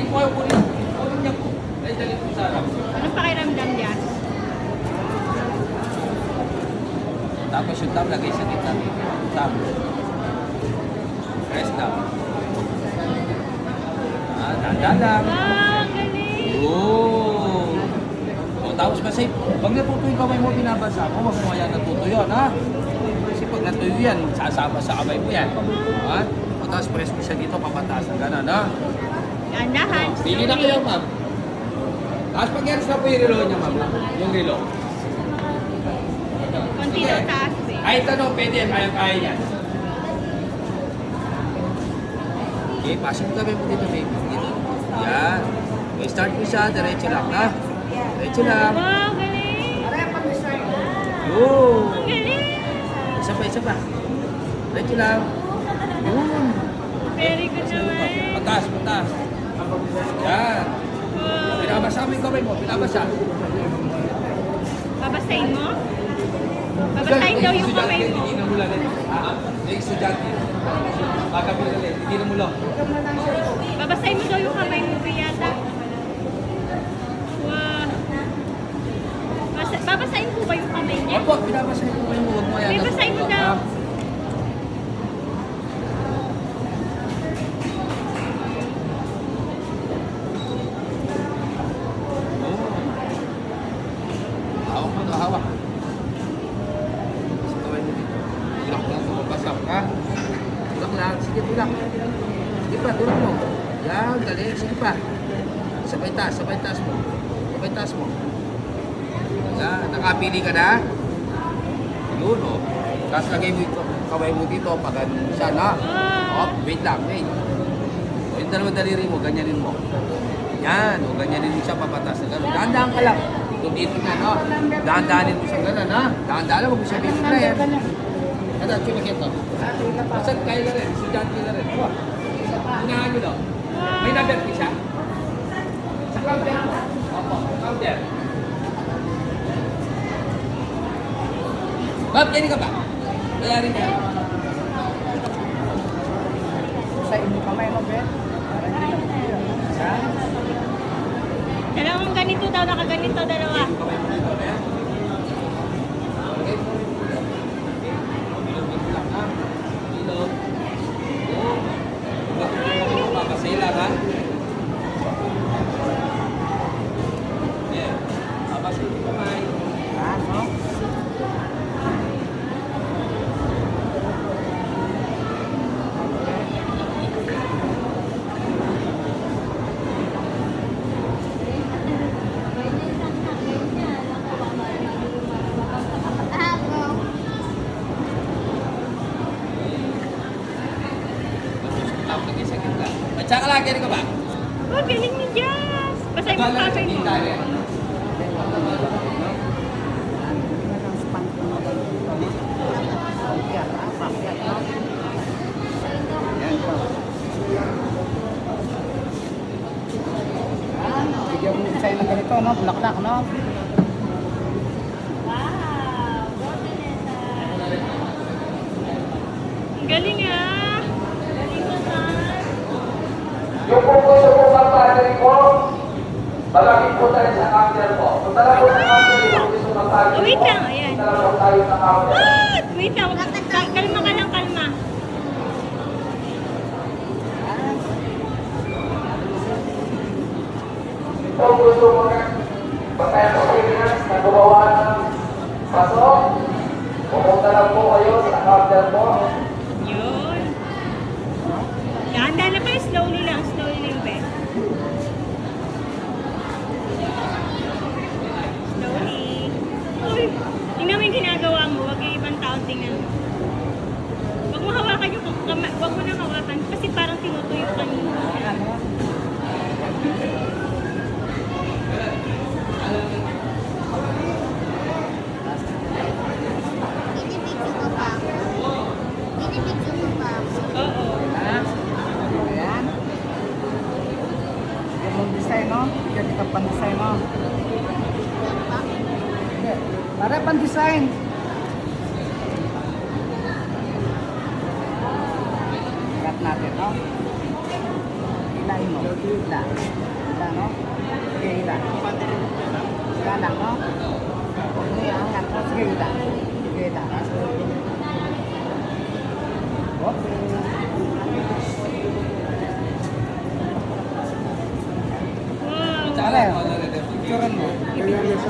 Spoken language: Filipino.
po kayo kunin. Kunin niya po. Ay, dali po sa harap. Anong pakiramdam niya? Tapos yung thumb, lagay sa gitna. Thumb. Press down. Dahan lang. Wow, galing! Oo. O, tapos kasi, pag natutuyo yung kamay mo, binabasa mo, wag mo kaya natutuyo, ha? Kasi pag natuyo yan, sasama sa kamay mo yan. Ha? O, tapos press mo siya dito, papataas ng gano'n, ha? Dahan-dahan. Pili na kayo, ma'am. Tapos pag yan na po yung relo niya, ma'am. Yung relo. Konti daw taas eh. Kahit ano, pwede, kaya yan. Okay, pasok kami mo dito, baby. Dito. Yan. Okay, start mo siya, diretso lang, ha? Diretso lang. Wow, galing! Yun. Ang galing! Isa pa. Diretso lang. Yun. Very good naman. Pataas. Yan. Wow. Pinabasa mo yung kamay mo, pinabasa. Babasahin mo? Babasahin daw yung kamay mo. Hindi na mula rin. Yung estudyante. Pagkabi na rin, hindi na mula. Babasahin mo daw yung kamay mo, Piyata. Wow. Babasahin po ba yung kamay niya? Opo, pinabasa yung kamay mo, huwag mo yan. May basahin mo daw. Hawak mo ito, hawak. Gawin mo dito. Tulak lang, tumabasap ka. Tulak lang, sige tulak. Sige pa, tulak mo. Yan, galing, sige pa. Sabay taas mo. Yan, nakapili ka na. Yun, o. Tapos lagay mo ito, kamay mo dito, pag ganun siya na. Oh, wait. O, yung dalawang daliri mo, ganyanin mo. Yan, o, ganyanin mo siya, papatas na gano'n. Dahan-dahan ka lang. Dito na, no? Dahan-dahanin mo siya gano'n, ha? Dahan-dahan lang, huwag mo siya dito na yan. Ano, chumakit to. Saan kayo na rin? Estudyante na rin. Unahan nyo, no? May number ko siya? Sa counter mo? Opo, counter. Bob, kaya ka ba? Bayarin ka. Sa inyo kamay mo, Ben. Dalawang ganito daw, nakaganito, dalawa. Kamay mo dito, ayan. Okay. Bilog lang, ha? Bilog. Oo. Papasay lang, ha? Ayan. Papasay yung kamay. Ano? Tapos lagay sa gitna. At saka lagi rin ka ba? Oh, galing ni Jazz! Basahin mo yung kamay mo. Bigyan mo sa'yo ng ganito, no? Bulaklak, no? Wow! Go, Vanessa! Ang galing ah! Galing naman! Yung po gusto po bang battery po, malaki po tayo sa counter po. Kung tala po sa counter, yung gusto bang battery Oh, wait po, lang, ayan. tala po tayo sa counter. What? Wait lang, kalma ka lang, kalma. Kung gusto mo na, patay po Pilipinas na gumawa ng pasok, pumunta lang po kayo sa counter po. Yun. Dahan-dahan na pa, slowly lang yung bed. Slowly. Uy, tingnan mo yung ginagawa mo, huwag yung ibang taon tingnan mo. Huwag mo hawakan yung huwag mo nang hawakan kasi parang tinutuyo ka niya. Oo. Ayan. Bigyan mo design, no? Bigyan kita pan-design, no? Hindi. Para pan-design. Ikat natin, no? Ilahin mo. Hila. Hila, no? Sige, hila. Hila lang, no? Huwag mo iangat, no? Sige, hila. Sige, hila. Okay. Wow. Pare, picturean mo.